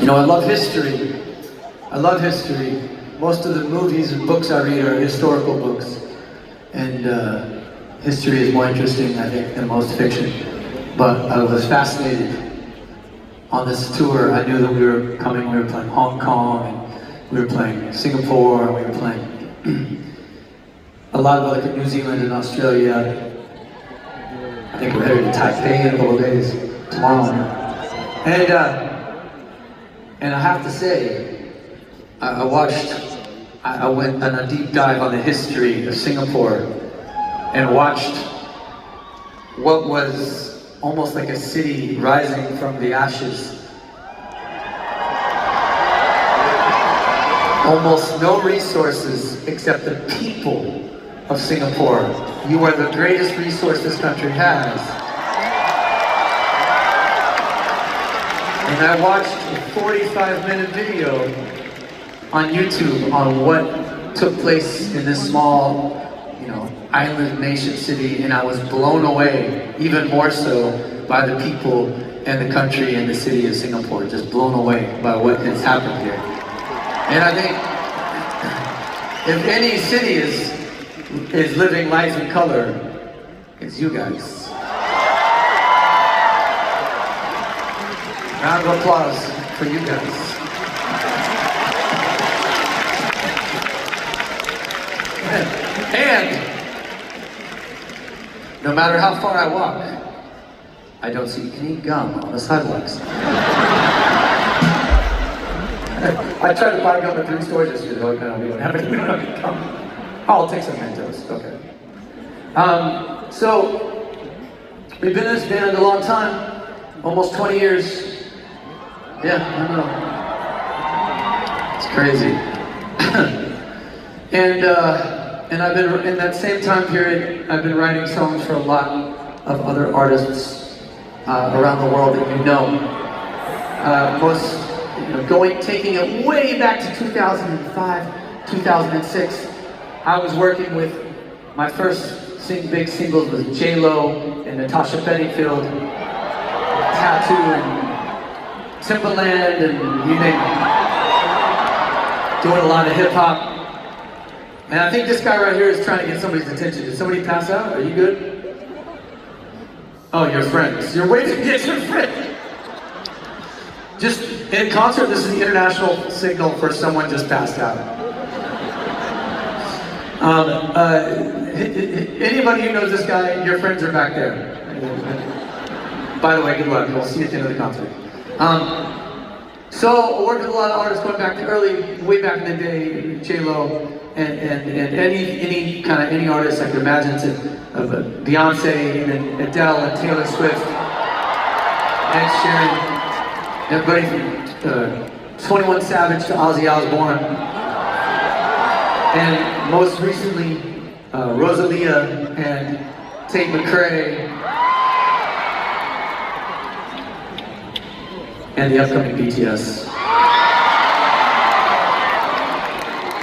You know, I love history. I love history. Most of the movies and books I read are historical books. And history is more interesting, I think, than most fiction. But I was fascinated on this tour. I knew that we were coming, we were playing Hong Kong, and we were playing Singapore, and we were playing a lot of like New Zealand and Australia. I think we're headed to Taipei in a couple of days, tomorrow. And I have to say, I went on a deep dive on the history of Singapore and watched what was almost like a city rising from the ashes. Almost no resources except the people of Singapore. You are the greatest resource this country has. And I watched a 45-minute video on YouTube on what took place in this small, island nation city, and I was blown away, even more so, by the people and the country and the city of Singapore. Just blown away by what has happened here. And I think if any city is living life in color, it's you guys. Round of applause for you guys. And no matter how far I walk, I don't see any gum on the sidewalks. I tried to buy gum at 3 stores yesterday. No, we don't have any gum. Oh, I'll take some Mentos. Okay. So we've been in this band a long time, almost 20 years. Yeah, I know. It's crazy. And I've been, in that same time period, I've been writing songs for a lot of other artists around the world that you know. Taking it way back to 2005, 2006, I was working with my first big singles with J-Lo and Natasha Bedingfield, Tattoo and Timbaland, and you name it. Doing a lot of hip hop. And I think this guy right here is trying to get somebody's attention. Did somebody pass out? Are you good? Oh, your friends. You're waiting to get your friend. Just in concert, this is the international signal for someone just passed out. Anybody who knows this guy, your friends are back there. By the way, good luck. We'll see you at the end of the concert. So I worked with a lot of artists going back to way back in the day, J-Lo, and any artist I could imagine, of Beyonce and Adele and Taylor Swift, Ed Sheeran, everybody from 21 Savage to Ozzy Osbourne, and most recently Rosalia and Tate McRae, and the upcoming BTS.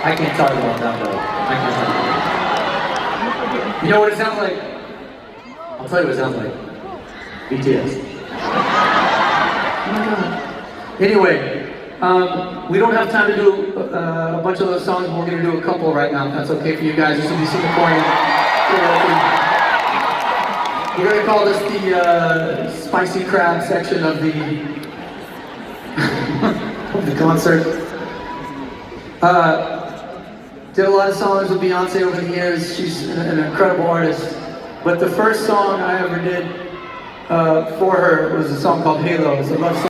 I can't talk about that though. I can't talk about that. You know what it sounds like? I'll tell you what it sounds like. BTS. Oh my god. Anyway, we don't have time to do a bunch of those songs, but we're going to do a couple right now, if that's okay for you guys. This will be Singaporean. We're going to call this the spicy crab section of the concert. Did a lot of songs with Beyonce over the years. She's an incredible artist. But the first song I ever did for her was a song called Halo. It's a love song.